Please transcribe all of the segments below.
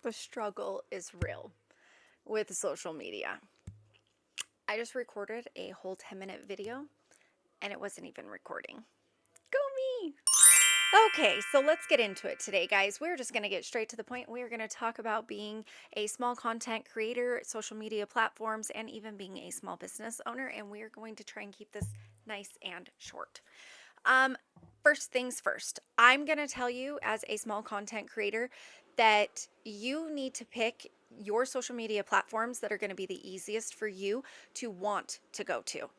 The struggle is real with social media. I just recorded a whole 10-minute video and it wasn't even recording. Go me! Okay, so let's get into it today, guys. We're just going to get straight to the point. We're going to talk about being a small content creator, social media platforms, and even being a small business owner. And we are going to try and keep this nice and short. Um, First things first, I'm going to tell you as a small content creator that you need to pick your social media platforms that are going to be the easiest for you to want to go to.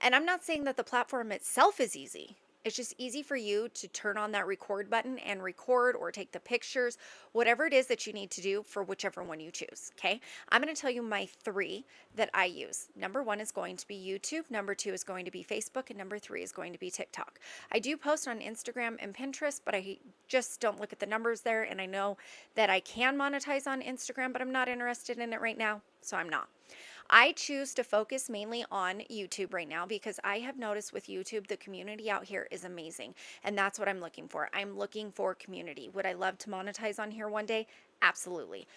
And I'm not saying that the platform itself is easy. It's just easy for you to turn on that record button and record or take the pictures, whatever it is that you need to do for whichever one you choose. Okay. I'm going to tell you my three that I use. Number one is going to be YouTube. Number two is going to be Facebook. And number three is going to be TikTok. I do post on Instagram and Pinterest, but I just don't look at the numbers there. And I know that I can monetize on Instagram, but I'm not interested in it right now. So I'm not. I choose to focus mainly on YouTube right now because I have noticed with YouTube, the community out here is amazing. And that's what I'm looking for. I'm looking for community. Would I love to monetize on here one day? Absolutely.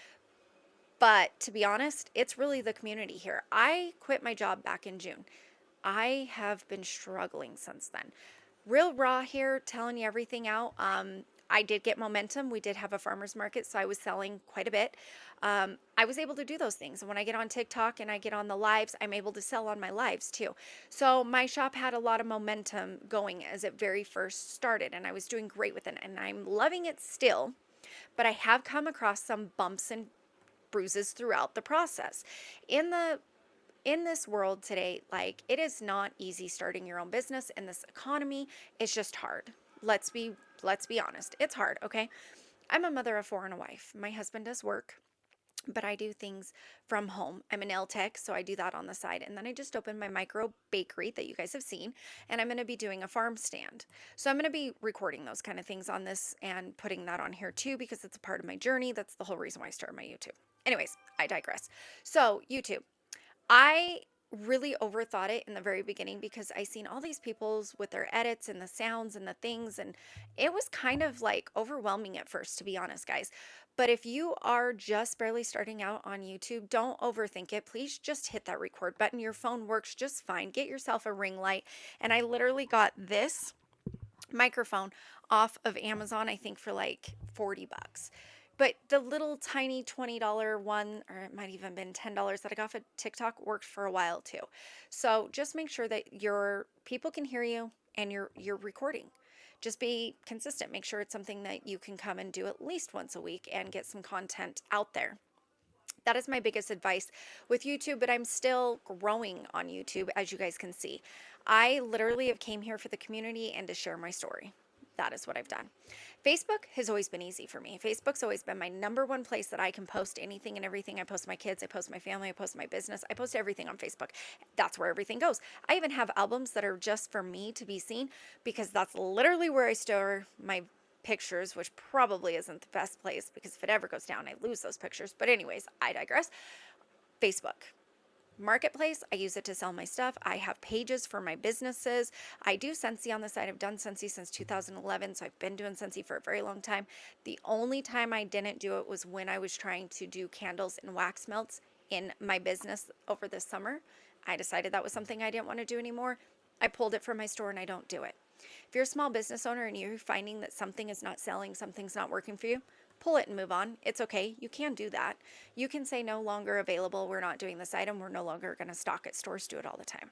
But to be honest, it's really the community here. I quit my job back in June. I have been struggling since then. Real raw here, telling you everything out. I did get momentum. We did have a farmer's market, so I was selling quite a bit. I was able to do those things. And when I get on TikTok and I get on the lives, I'm able to sell on my lives too. So my shop had a lot of momentum going as it very first started, and I was doing great with it. And I'm loving it still, but I have come across some bumps and bruises throughout the process. In the in this world today, like it is not easy starting your own business in this economy. It's just hard. Let's be let's be honest. It's hard, okay? I'm a mother of four and a wife. My husband does work, but I do things from home. I'm a nail tech, so I do that on the side. And then I just opened my micro bakery that you guys have seen, and I'm going to be doing a farm stand. So I'm going to be recording those kind of things on this and putting that on here too because it's a part of my journey. That's the whole reason why I started my YouTube. Anyways, I digress. So, YouTube. I really overthought it in the very beginning because I seen all these people's with their edits and the sounds and the things, and it was kind of like overwhelming at first, to be honest, guys. But if you are just barely starting out on YouTube, don't overthink it. Please just hit that record button. Your phone works just fine. Get yourself a ring light. And I literally got this microphone off of Amazon, I think for like 40 bucks. But the little tiny $20 one, or it might even been $10 that I got off of TikTok worked for a while too. So just make sure that your people can hear you and you're recording. Just be consistent. Make sure it's something that you can come and do at least once a week and get some content out there. That is my biggest advice with YouTube, but I'm still growing on YouTube, as you guys can see. I literally have came here for the community and to share my story. That is what I've done. Facebook has always been easy for me. Facebook's always been my number one place that I can post anything and everything. I post my kids, I post my family, I post my business, I post everything on Facebook. That's where everything goes. I even have albums that are just for me to be seen because that's literally where I store my pictures, which probably isn't the best place because if it ever goes down, I lose those pictures. But, anyways, I digress. Facebook. Marketplace, I use it to sell my stuff. I have pages for my businesses. I do Scentsy on the side. I've done Scentsy since 2011, so I've been doing Scentsy for a very long time. The only time I didn't do it was when I was trying to do candles and wax melts in my business over the summer. I decided that was something I didn't want to do anymore. I pulled it from my store and I don't do it. If you're a small business owner and you're finding that something is not selling, something's not working for you, pull it and move on. It's okay. You can do that. You can say no longer available. We're not doing this item. We're no longer going to stock at stores. Do it all the time.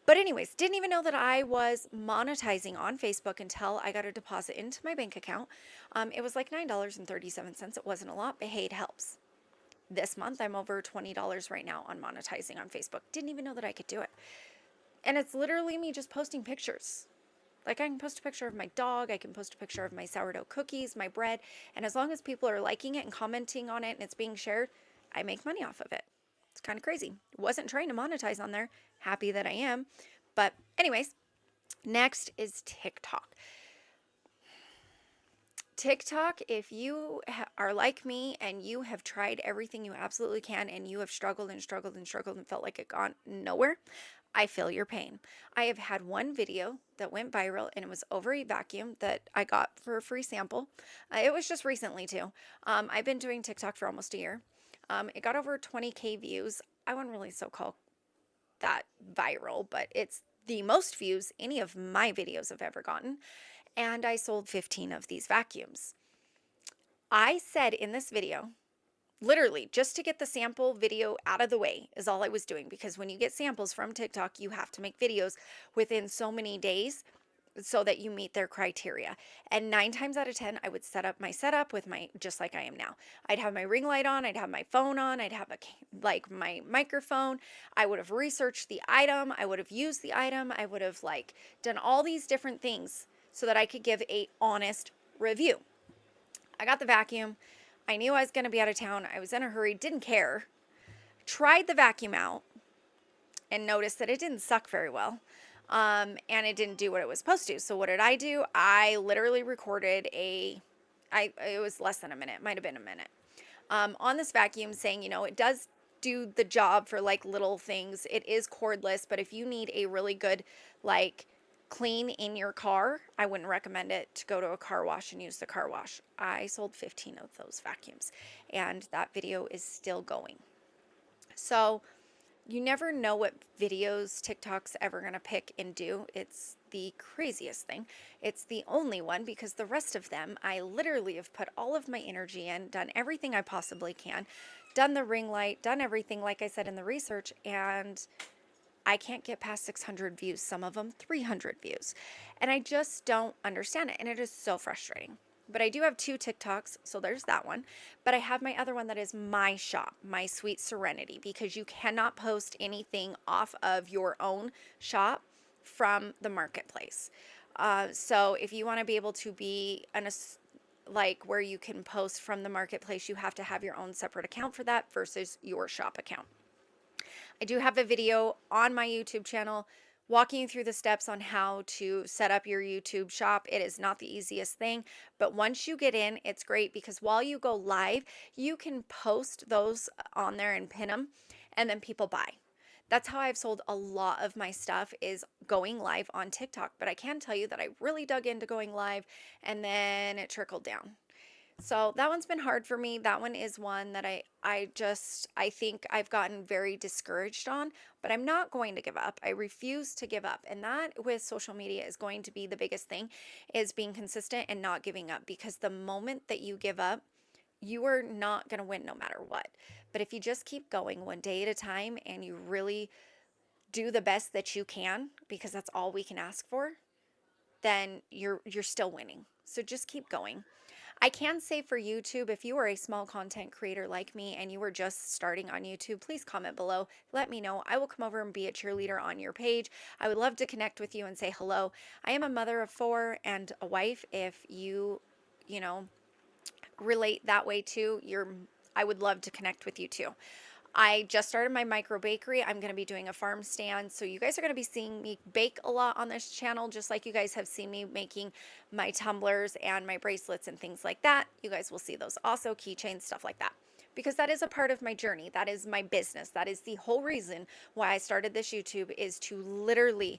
But anyways, didn't even know that I was monetizing on Facebook until I got a deposit into my bank account. It was like $9.37. It wasn't a lot, but hey, it helps. This month, I'm over $20 right now on monetizing on Facebook. Didn't even know that I could do it. And it's literally me just posting pictures. Like I can post a picture of my dog, I can post a picture of my sourdough cookies, my bread, and as long as people are liking it and commenting on it and it's being shared, I make money off of it. It's kind of crazy. Wasn't trying to monetize on there. Happy that I am. But anyways, next is TikTok. TikTok, if you are like me and you have tried everything you absolutely can and you have struggled and struggled and struggled and felt like it gone nowhere, I feel your pain. I have had one video that went viral and it was over a vacuum that I got for a free sample. It was just recently too. I've been doing TikTok for almost a year. It got over 20K views. I wouldn't really so call that viral, but it's the most views any of my videos have ever gotten. And I sold 15 of these vacuums. I said in this video, literally, just to get the sample video out of the way is all I was doing, because when you get samples from TikTok, you have to make videos within so many days so that you meet their criteria. And 9 times out of 10, I would set up my setup with my, just like I am now. I'd have my ring light on, I'd have my phone on, I'd have like my microphone. I would have researched the item, I would have used the item, I would have like done all these different things so that I could give a honest review. I got the vacuum. I knew I was going to be out of town. I was in a hurry, didn't care. Tried the vacuum out and noticed that it didn't suck very well. And it didn't do what it was supposed to. So what did I do? I literally recorded it was less than a minute, might have been a minute, on this vacuum saying, it does do the job for like little things. It is cordless, but if you need a really good, like, clean in your car, I wouldn't recommend it to go to a car wash and use the car wash. I sold 15 of those vacuums and that video is still going. So you never know what videos TikTok's ever going to pick and do. It's the craziest thing. It's the only one, because the rest of them, I literally have put all of my energy in, done everything I possibly can, done the ring light, done everything, like I said in the research, and I can't get past 600 views, some of them 300 views. And I just don't understand it. And it is so frustrating. But I do have 2 TikToks, so there's that one. But I have my other one that is my shop, my Sweet Serenity, because you cannot post anything off of your own shop from the marketplace. So if you want to be able to be like where you can post from the marketplace, you have to have your own separate account for that versus your shop account. I do have a video on my YouTube channel walking you through the steps on how to set up your YouTube shop. It is not the easiest thing, but once you get in, it's great, because while you go live, you can post those on there and pin them, and then people buy. That's how I've sold a lot of my stuff, is going live on TikTok. But I can tell you that I really dug into going live and then it trickled down. So that one's been hard for me. That one is one that I think I've gotten very discouraged on, but I'm not going to give up. I refuse to give up. And that with social media is going to be the biggest thing, is being consistent and not giving up, because the moment that you give up, you are not going to win no matter what. But if you just keep going one day at a time and you really do the best that you can, because that's all we can ask for, then you're still winning. So just keep going. I can say for YouTube, if you are a small content creator like me and you were just starting on YouTube, please comment below. Let me know. I will come over and be a cheerleader on your page. I would love to connect with you and say hello. I am a mother of 4 and a wife. If you know, relate that way too, I would love to connect with you too. I just started my micro bakery. I'm going to be doing a farm stand. So you guys are going to be seeing me bake a lot on this channel, just like you guys have seen me making my tumblers and my bracelets and things like that. You guys will see those also, keychains, stuff like that, because that is a part of my journey. That is my business. That is the whole reason why I started this YouTube, is to literally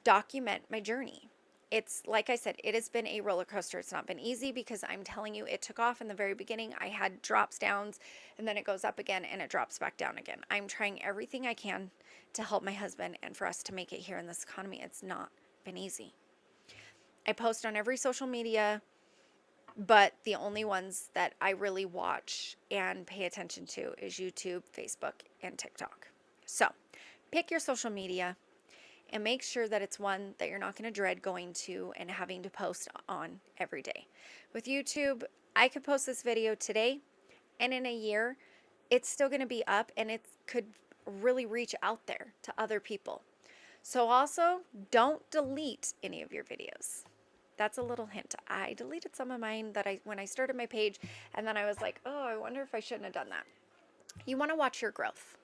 document my journey. It's like I said, it has been a roller coaster. It's not been easy, because I'm telling you, it took off in the very beginning. I had drops, downs, and then it goes up again and it drops back down again. I'm trying everything I can to help my husband and for us to make it here in this economy. It's not been easy. I post on every social media, but the only ones that I really watch and pay attention to is YouTube, Facebook, and TikTok. So pick your social media and make sure that it's one that you're not going to dread going to and having to post on every day. With YouTube, I could post this video today, and in a year, it's still going to be up, and it could really reach out there to other people. So also, don't delete any of your videos. That's a little hint. I deleted some of mine when I started my page, and then I was like, oh, I wonder if I shouldn't have done that. You want to watch your growth.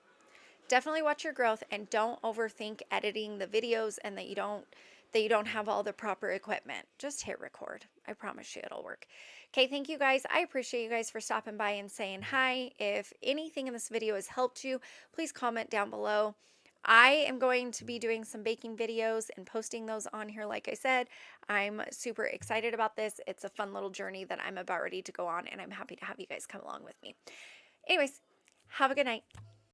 Definitely watch your growth, and don't overthink editing the videos and that you don't have all the proper equipment. Just hit record. I promise you it'll work. Okay, thank you guys. I appreciate you guys for stopping by and saying hi. If anything in this video has helped you, please comment down below. I am going to be doing some baking videos and posting those on here. Like I said, I'm super excited about this. It's a fun little journey that I'm about ready to go on, and I'm happy to have you guys come along with me. Anyways, have a good night.